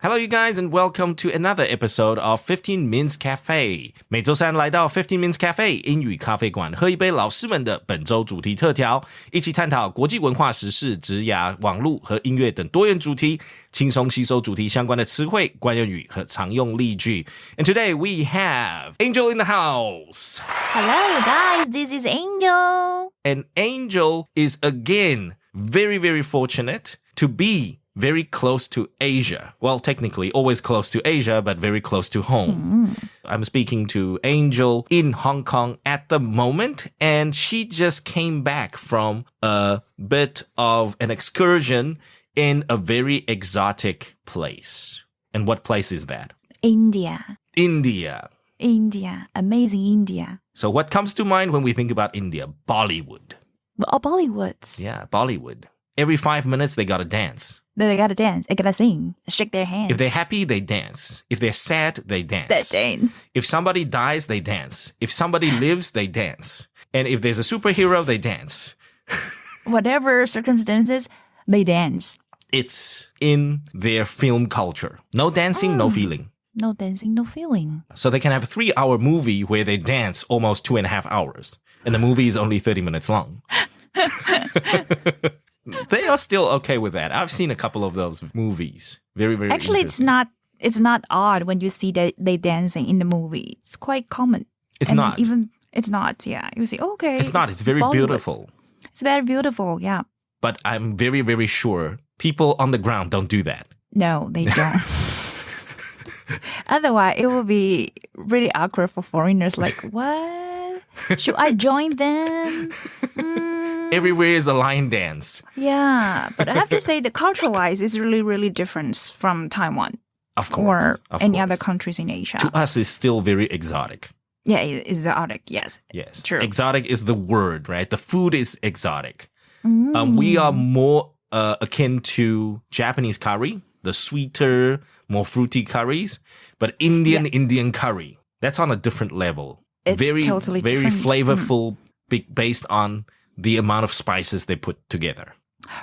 Hello, you guys, and welcome to another episode of 15 Minutes Cafe. 每周三来到15 Minutes Cafe 英语咖啡馆，喝一杯老师们的本周主题特调，一起探讨国际文化、时事、职涯、网络和音乐等多元主题，轻松吸收主题相关的词汇、惯用语和常用例句。And today we have Angel in the house. Hello, you guys. This is Angel. And Angel is again very, very fortunate to be very close to Asia. Well, technically always close to Asia, but very close to home. I'm speaking to Angel in Hong Kong at the moment, and she just came back from a bit of an excursion in a very exotic place. And what place is that? India. India. Amazing India. So what comes to mind when we think about India? Bollywood. Oh, Bollywood. Yeah, Bollywood. Every 5 minutes, they gotta dance. They gotta dance. They gotta sing. Shake their hands. If they're happy, they dance. If they're sad, they dance. They dance. If somebody dies, they dance. If somebody lives, they dance. And if there's a superhero, they dance. Whatever circumstances, they dance. It's in their film culture. No dancing, no feeling. No dancing, no feeling. So they can have a 3-hour movie where they dance almost 2.5 hours. And the movie is only 30 minutes long. They are still okay with that. I've seen a couple of those movies. Very, very Actually, it's not odd when you see that they dancing in the movie. It's quite common. It's not. It's not, yeah. You say, okay. It's not. It's very Bollywood. beautiful. It's very beautiful, yeah. But I'm very, very sure people on the ground don't do that. No, they don't. Otherwise, it will be really awkward for foreigners. Like, what? Should I join them? Everywhere is a line dance. Yeah, but I have to say the culture-wise is really, really different from Taiwan. Of course. Or of any course. other countries in Asia. To us, it's still very exotic. Yeah, it's exotic, yes. Yes. True. Exotic is the word, right? The food is exotic. We are more akin to Japanese curry, the sweeter, more fruity curries. But Indian curry, that's on a different level. It's very, totally very different. flavorful, based on the amount of spices they put together.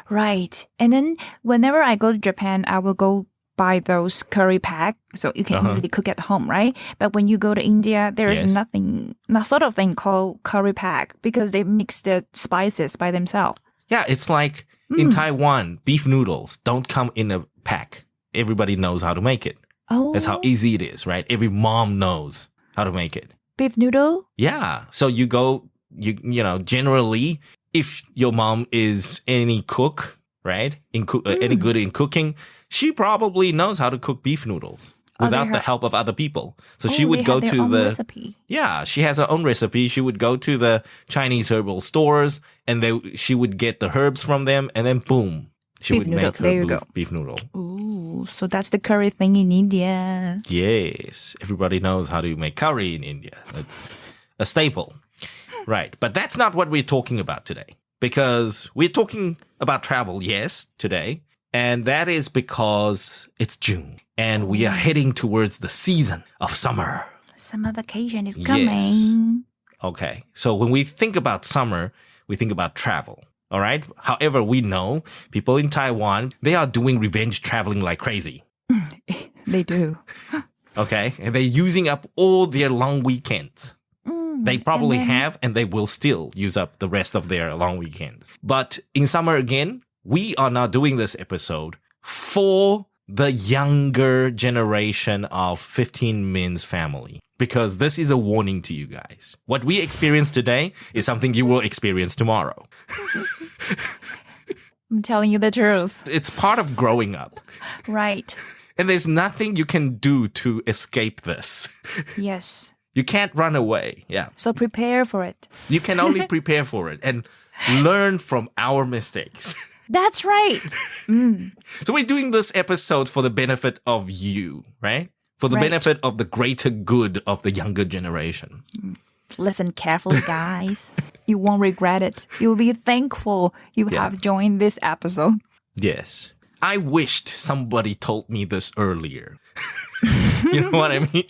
Right. And then whenever I go to Japan, I will go buy those curry pack so you can easily cook at home, right? But when you go to India, there is not sort of thing called curry pack because they mix the spices by themselves. Yeah, it's like in Taiwan, beef noodles don't come in a pack. Everybody knows how to make it. Oh. That's how easy it is, right? Every mom knows how to make it. Beef noodle? Yeah. So you go, you know, generally, if your mom is any cook, right? Any good in cooking, she probably knows how to cook beef noodles without the help of other people. So she would go to the recipe. Yeah, she has her own recipe. She would go to the Chinese herbal stores and she would get the herbs from them and then boom, she would make her beef noodle. Ooh, so that's the curry thing in India. Yes, everybody knows how to make curry in India. It's a staple. Right, but that's not what we're talking about today. Because we're talking about travel, yes, today. And that is because it's June. And we are heading towards the season of summer. Summer vacation is coming. Yes. Okay, so when we think about summer, we think about travel. All right? However, we know people in Taiwan, they are doing revenge traveling like crazy. They do. Okay, and they're using up all their long weekends. They probably have, and they will still use up the rest of their long weekends. But in summer again, we are not doing this episode for the younger generation of 15 Min's family. Because this is a warning to you guys. What we experience today is something you will experience tomorrow. I'm telling you the truth. It's part of growing up. Right. And there's nothing you can do to escape this. Yes. You can't run away. Yeah. So prepare for it. You can only prepare for it and learn from our mistakes. That's right. So we're doing this episode for the benefit of you, right? For the benefit of the greater good of the younger generation. Listen carefully, guys. You won't regret it. You'll be thankful you have joined this episode. Yes. I wished somebody told me this earlier. You know what I mean?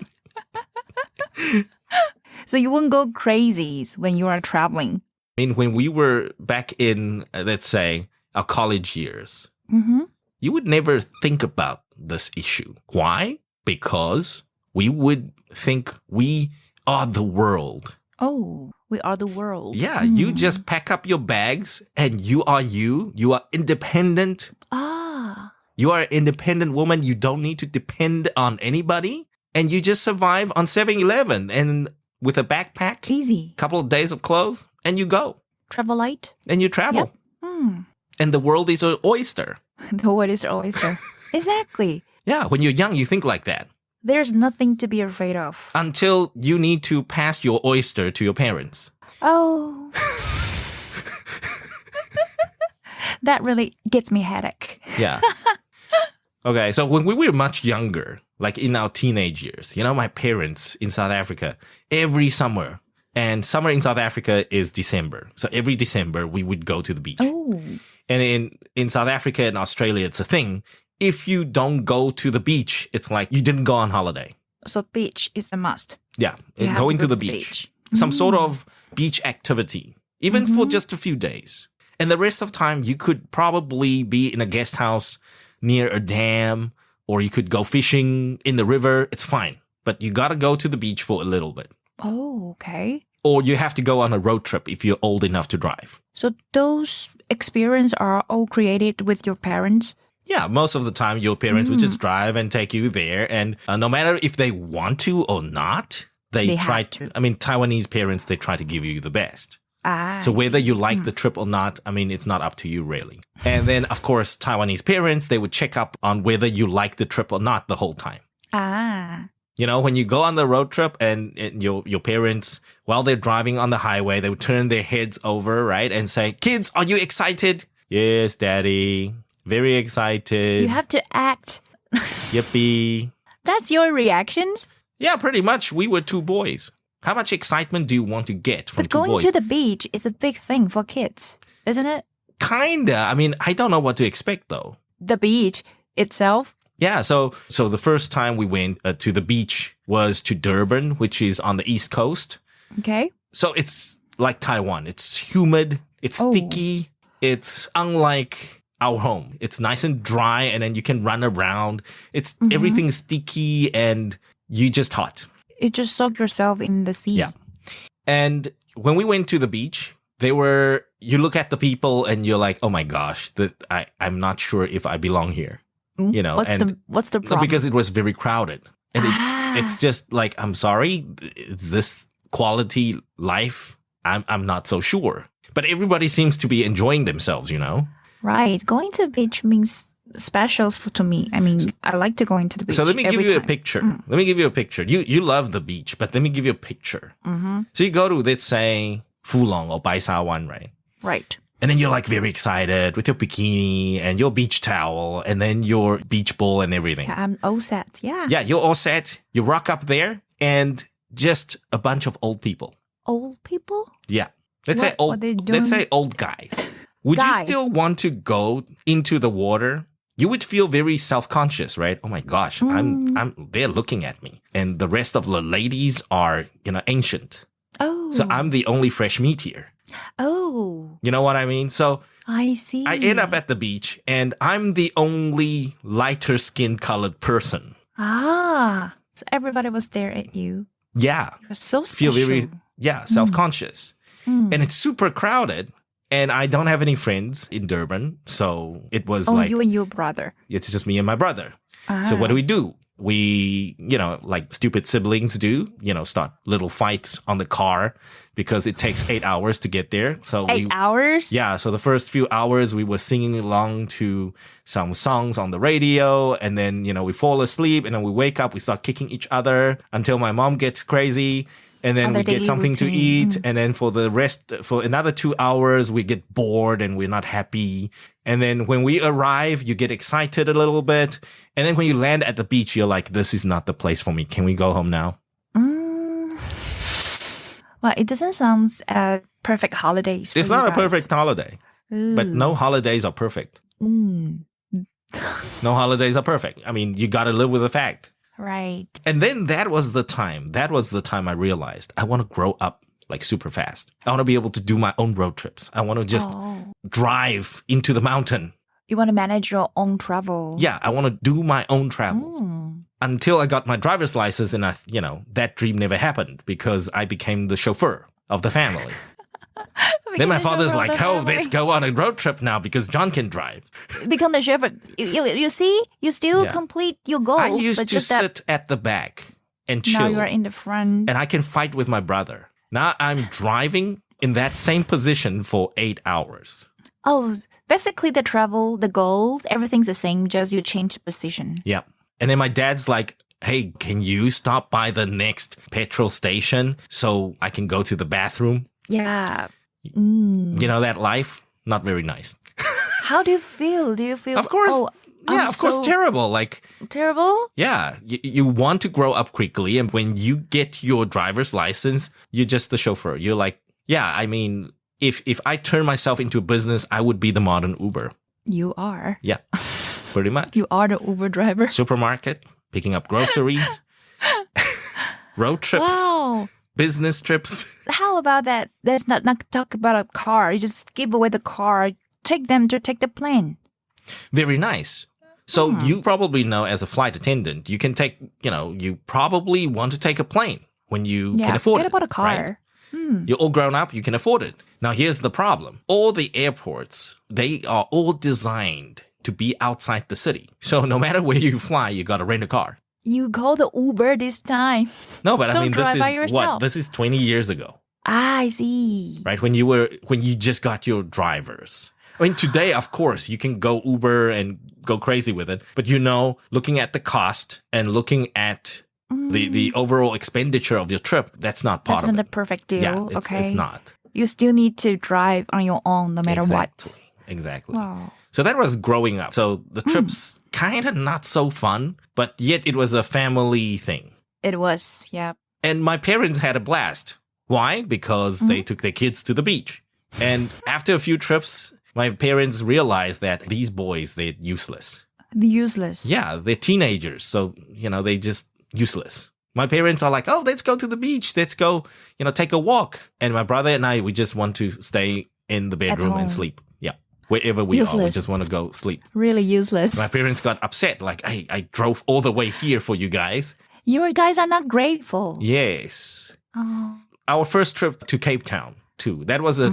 So you won't go crazy when you are traveling. I mean, when we were back in, let's say, our college years, you would never think about this issue. Why? Because we would think we are the world. Oh, we are the world. Yeah, you just pack up your bags and you are you. You are independent. Ah. You are an independent woman. You don't need to depend on anybody. And you just survive on 7-Eleven and with a backpack. Easy. Couple of days of clothes and you go. Travel light. And you travel. Yep. And the world is an oyster. The world is an oyster. Exactly. Yeah, when you're young, you think like that. There's nothing to be afraid of. Until you need to pass your oyster to your parents. Oh. That really gets me a headache. Yeah. Okay, so when we were much younger, like in our teenage years, my parents in South Africa, every summer, and summer in South Africa is December. So every December, we would go to the beach. Oh. And in South Africa and Australia, it's a thing. If you don't go to the beach, it's like you didn't go on holiday. So beach is a must. Yeah, You going have to the beach. Some sort of beach activity, even for just a few days. And the rest of the time, you could probably be in a guest house near a dam, or you could go fishing in the river. It's fine. But you got to go to the beach for a little bit. Oh, okay. Or you have to go on a road trip if you're old enough to drive. So those experiences are all created with your parents? Yeah, most of the time, your parents would just drive and take you there. And no matter if they want to or not, they try have to. I mean, Taiwanese parents, they try to give you the best. Ah. So whether you like the trip or not, I mean, it's not up to you really. And then, of course, Taiwanese parents, they would check up on whether you like the trip or not the whole time. Ah. When you go on the road trip and your parents, while they're driving on the highway, they would turn their heads over, right? And say, kids, are you excited? Yes, daddy. Very excited. You have to act. Yippee. That's your reactions? Yeah, pretty much. We were two boys. How much excitement do you want to get from But two going boys? to the beach is a big thing for kids, isn't it? Kinda. I mean, I don't know what to expect though. The beach itself? Yeah, so the first time we went to the beach was to Durban, which is on the East Coast. Okay. So it's like Taiwan. It's humid. It's sticky. It's unlike our home. It's nice and dry, and then you can run around. It's everything's sticky, and you just hot. You just soak yourself in the sea. Yeah. And when we went to the beach, you look at the people and you're like, oh my gosh, I'm not sure if I belong here. What's the problem? Because it was very crowded. And it's just like, I'm sorry, is this quality life? I'm not so sure. But everybody seems to be enjoying themselves, Right. Going to the beach means specials to me. I mean, I like to go into the beach. So let me give you a time. picture. Let me give you a picture. You love the beach, but let me give you a picture. So you go to, let's say, Fulong or Bai Sa Wan, right? Right. And then you're like very excited with your bikini and your beach towel and then your beach ball and everything. Yeah, I'm all set. Yeah. Yeah, you're all set. You rock up there and just a bunch of old people. Old people? Yeah. Let's say old guys. Would you still want to go into the water? You would feel very self-conscious, right? Oh my gosh, they're looking at me. And the rest of the ladies are, ancient. Oh. So I'm the only fresh meat here. Oh. You know what I mean? So I see. I end up at the beach and I'm the only lighter skin colored person. Ah. So everybody was there at you. Yeah. You were so special. Feel very, self-conscious. And it's super crowded. And I don't have any friends in Durban. So it was you and your brother. It's just me and my brother. So what do? We, like stupid siblings do, start little fights on the car because it takes 8 hours to get there. So 8 hours? Yeah. So the first few hours we were singing along to some songs on the radio. And then, we fall asleep and then we wake up, we start kicking each other until my mom gets crazy. And then we get something to eat. And then for another 2 hours, we get bored and we're not happy. And then when we arrive, you get excited a little bit. And then when you land at the beach, you're like, this is not the place for me. Can we go home now? Well, it doesn't sound perfect holidays for It's you not guys. a perfect holiday. Ooh. But no holidays are perfect. No holidays are perfect. I mean, you got to live with the fact. Right. And then that was the time I realized I want to grow up like super fast. I want to be able to do my own road trips. I want to just drive into the mountain. You want to manage your own travel. Yeah, I want to do my own travels. Until I got my driver's license and that dream never happened because I became the chauffeur of the family. Then my father's like, let's go on a road trip now because John can drive. Become the chauffeur. You see, you still complete your goals. I used to sit at the back and chill. Now you're in the front. And I can fight with my brother. Now I'm driving in that same position for 8 hours. Oh, basically the travel, the goal, everything's the same, just you change the position. Yeah. And then my dad's like, hey, can you stop by the next petrol station so I can go to the bathroom? Yeah. You know, that life, not very nice. How do you feel? Do you feel... Of course. Of course, terrible. Like terrible? Yeah. You want to grow up quickly. And when you get your driver's license, you're just the chauffeur. You're like, yeah, I mean... If I turn myself into a business, I would be the modern Uber. You are. Yeah, pretty much. You are the Uber driver. Supermarket, picking up groceries, road trips, business trips. How about that? Let's not talk about a car. You just give away the car. Take them to take the plane. Very nice. So you probably know as a flight attendant, you can take, you probably want to take a plane when you can afford it. Forget about a car. Right? You're all grown up, you can afford it. Now, here's the problem. All the airports, they are all designed to be outside the city. So no matter where you fly, you got to rent a car. You call the Uber this time. No, but I mean, this is what? This is 20 years ago. I see. Right? When you just got your drivers. I mean, today, of course, you can go Uber and go crazy with it. But looking at the cost and looking at the overall expenditure of your trip, that's not part of it. That's not a perfect deal. Yeah, it's not. You still need to drive on your own no matter what. Exactly. Wow. So that was growing up. So the trip's kind of not so fun, but yet it was a family thing. It was, yeah. And my parents had a blast. Why? Because they took their kids to the beach. And after a few trips, my parents realized that these boys, they're useless. Useless? Yeah, they're teenagers. So, they just useless. My parents are like, oh, let's go to the beach. Let's go, take a walk. And my brother and I, we just want to stay in the bedroom and sleep. Yeah. Wherever we are, we just want to go sleep. Really useless. My parents got upset. Like, hey, I drove all the way here for you guys. You guys are not grateful. Yes. Oh. Our first trip to Cape Town, too. That was a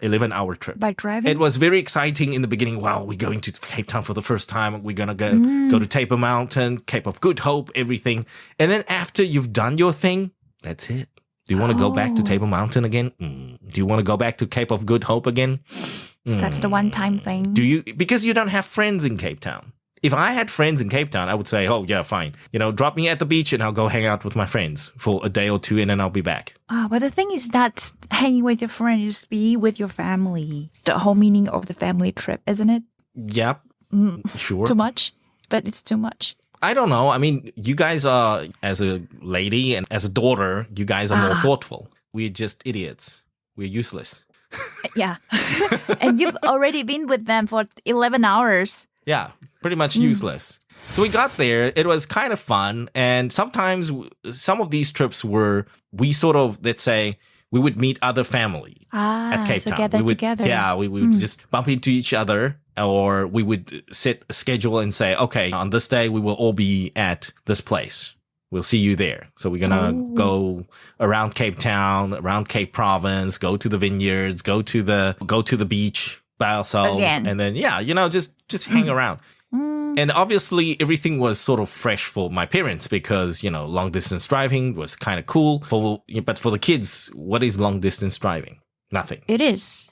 11-hour trip. By driving? It was very exciting in the beginning. Wow, we're going to Cape Town for the first time. We're going to go to Table Mountain, Cape of Good Hope, everything. And then after you've done your thing, that's it. Do you want to go back to Table Mountain again? Do you want to go back to Cape of Good Hope again? So that's the one-time thing. Because you don't have friends in Cape Town. If I had friends in Cape Town, I would say, oh, yeah, fine. Drop me at the beach and I'll go hang out with my friends for a day or two and then I'll be back. But the thing is that hanging with your friends, be with your family. The whole meaning of the family trip, isn't it? Yep. Sure. Too much? But it's too much. I don't know. I mean, you guys are, as a lady and as a daughter, you guys are more thoughtful. We're just idiots. We're useless. Yeah. And you've already been with them for 11 hours. Yeah, pretty much useless. So we got there. It was kind of fun. And sometimes some of these trips we sort of, let's say, we would meet other family at Cape Town. Together. Yeah, we would just bump into each other, or we would set a schedule and say, okay, on this day, we will all be at this place. We'll see you there. So we're going to go around Cape Town, around Cape Province, go to the vineyards, go to the beach by ourselves. Again. And then, just hang around. And obviously, everything was sort of fresh for my parents because, long distance driving was kind of cool. But for the kids, what is long distance driving? Nothing. It is.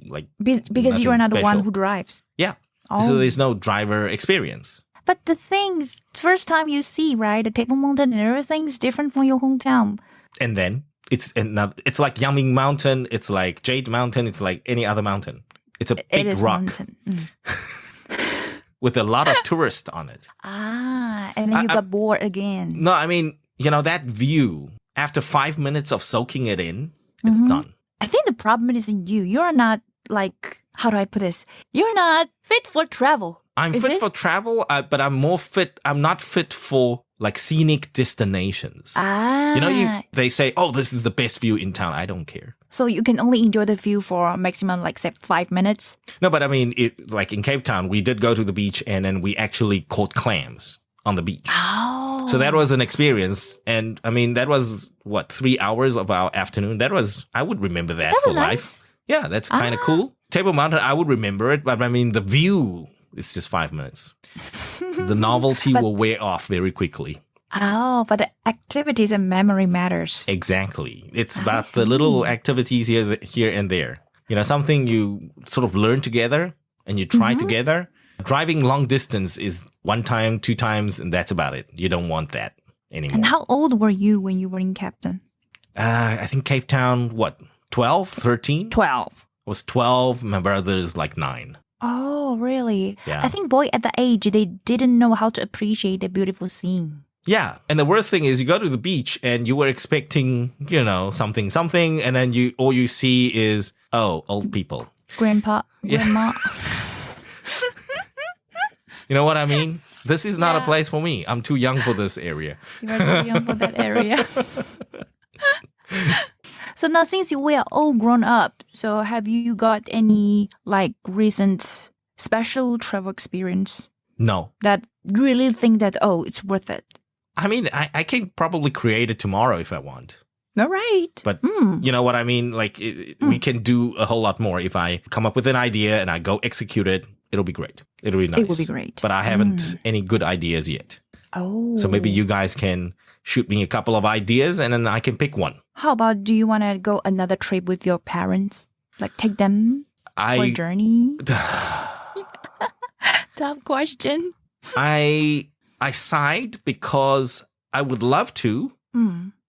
Like because you are not the one special. who drives. Yeah. So there's no driver experience. But the things, first time you see, right, the Table Mountain and everything is different from your hometown. And then it's like Yangming Mountain. It's like Jade Mountain. It's like any other mountain. It's a big rock. Mountain. With a lot of tourists on it. And then you got bored again. No, I mean, that view, after 5 minutes of soaking it in, it's done. I think the problem is in you. You're not how do I put this? You're not fit for travel. I'm fit for travel, but I'm more fit. I'm not fit for like scenic destinations. They say, oh, this is the best view in town. I don't care. So you can only enjoy the view for a maximum, like, say, 5 minutes? No, but I mean, like in Cape Town, we did go to the beach and then we actually caught clams on the beach. Oh. So that was an experience. And I mean, that was, 3 hours of our afternoon? I would remember that for life. Nice. Yeah, that's kind of cool. Table Mountain, I would remember it, but I mean, the view is just 5 minutes. The novelty will wear off very quickly. Oh, but the activities and memory matters. Exactly. It's about the little activities here and there. Something you sort of learn together and you try together. Driving long distance is 1 time, 2 times, and that's about it. You don't want that anymore. And how old were you when you were in Cape Town? I think Cape Town, 12, 13? 12. I was 12. My brother's like 9. Oh, really? Yeah. I think boy at the age, they didn't know how to appreciate the beautiful scene. Yeah. And the worst thing is you go to the beach and you were expecting, something, and then all you see is, old people. Grandpa, grandma. You know what I mean? This is not a place for me. I'm too young for this area. You are too young for that area. So now since we are all grown up, so have you got any recent special travel experience? No. That really think that, it's worth it? I mean, I can probably create it tomorrow if I want. All right. But you know what I mean? We can do a whole lot more. If I come up with an idea and I go execute it, it'll be great. It'll be nice. It will be great. But I haven't any good ideas yet. Oh. So maybe you guys can shoot me a couple of ideas and then I can pick one. How about, do you want to go another trip with your parents? Take them for a journey? Tough question. I sighed because I would love to,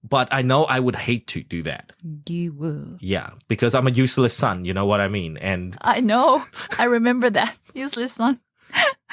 but I know I would hate to do that. You will. Yeah, because I'm a useless son, you know what I mean? And I know. I remember that. Useless son.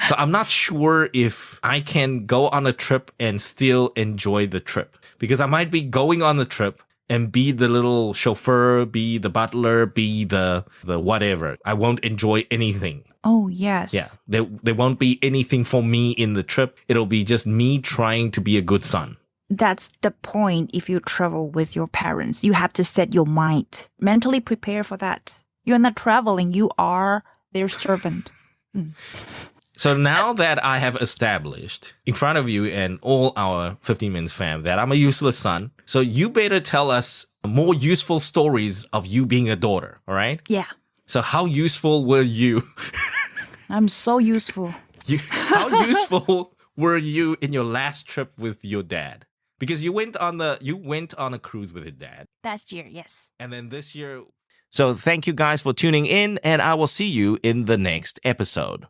So I'm not sure if I can go on a trip and still enjoy the trip. Because I might be going on the trip and be the little chauffeur, be the butler, be the whatever. I won't enjoy anything. Oh, yes. Yeah. There won't be anything for me in the trip. It'll be just me trying to be a good son. That's the point. If you travel with your parents, you have to set your mind. Mentally prepare for that. You're not traveling. You are their servant. So now that I have established in front of you and all our 15 Minutes fam that I'm a useless son, so you better tell us more useful stories of you being a daughter, all right? Yeah. So how useful were you? I'm so useful. How useful were you in your last trip with your dad? Because you went on a cruise with your dad. Last year, yes. And then this year. So thank you guys for tuning in, and I will see you in the next episode.